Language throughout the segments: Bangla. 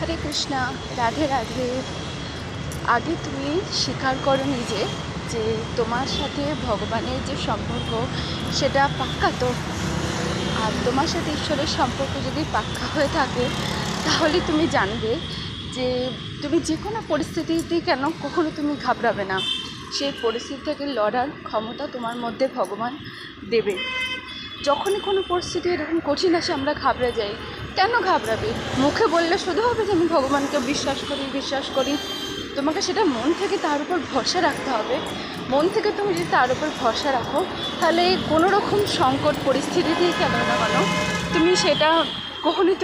হরে কৃষ্ণা, রাধে রাধে। আগে তুমি স্বীকার করো নিজে যে তোমার সাথে ভগবানের যে সম্পর্ক সেটা পাক্কা তো। আর তোমার সাথে ঈশ্বরের সম্পর্ক যদি পাক্কা হয়ে থাকে তাহলে তুমি জানবে যে তুমি যে কোনো পরিস্থিতিতে কেন কখনো তুমি ঘাবড়াবে না। সেই পরিস্থিতি থেকে লড়ার ক্ষমতা তোমার মধ্যে ভগবান দেবে। যখনই কোনো পরিস্থিতি এরকম কঠিন আসে আমরা ঘাবড়ে যাই। কেন ঘাবড়াবে? মুখে বললে শুধু হবে যে আমি ভগবানকে বিশ্বাস করি। তোমাকে সেটা মন থেকে তার উপর ভরসা রাখতে হবে। মন থেকে তুমি যদি তার উপর ভরসা রাখো তাহলে কোনো রকম সংকট পরিস্থিতিতেই কেন না কেন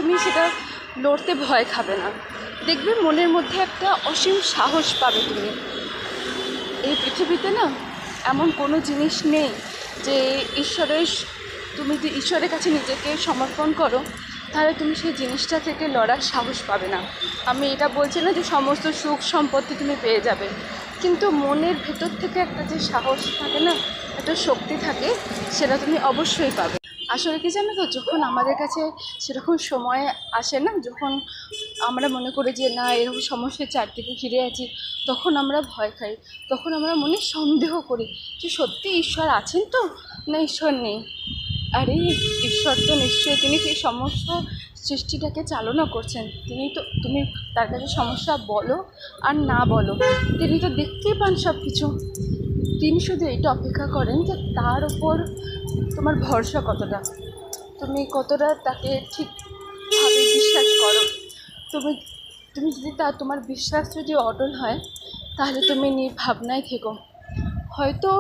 তুমি সেটা লড়তে ভয় খাবে না। দেখবে মনের মধ্যে একটা অসীম সাহস পাবে তুমি। এই পৃথিবীতে না এমন কোনো জিনিস নেই যে তুমি যদি ঈশ্বরের কাছে নিজেকে সমর্পণ করো তাহলে তুমি সেই জিনিসটা থেকে লড়ার সাহস পাবে না। আমি এটা বলছি না যে সমস্ত সুখ সম্পত্তি তুমি পেয়ে যাবে, কিন্তু মনের ভেতর থেকে একটা যে সাহস থাকে না, একটা শক্তি থাকে, সেটা তুমি অবশ্যই পাবে। আসলে কি জানো তো, যখন আমাদের কাছে সেরকম সময় আসে না, যখন আমরা মনে করি যে না এরকম সমস্যার চারদিকে ঘিরে আছি, তখন আমরা ভয় খাই। তখন আমরা মনে সন্দেহ করি যে সত্যি ঈশ্বর আছেন তো, না ঈশ্বর নেই। আরে ঈশ্বর তো নিশ্চয়ই, তিনি সেই সমস্ত সৃষ্টিটাকে চালনা করছেন। তুমি তার কাছে সমস্যা বলো আর না বলো, তিনি তো দেখতেই পান সব কিছু। তিনি শুধু এটা অপেক্ষা করেন যে তার ওপর তোমার ভরসা কতটা, তুমি কতটা তাকে ঠিকভাবে বিশ্বাস করো। তুমি তুমি যদি তোমার বিশ্বাস যদি অটল হয় তাহলে তুমি নির্ভাবনায় থেকো। হয়তো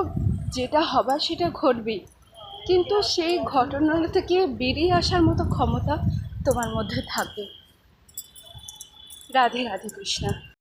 যেটা হবার সেটা ঘটবেই, কিন্তু সেই ঘটনা থেকে বেরিয়ে আসার মতো ক্ষমতা তোমার মধ্যে থাকবে। রাধে রাধে কৃষ্ণা।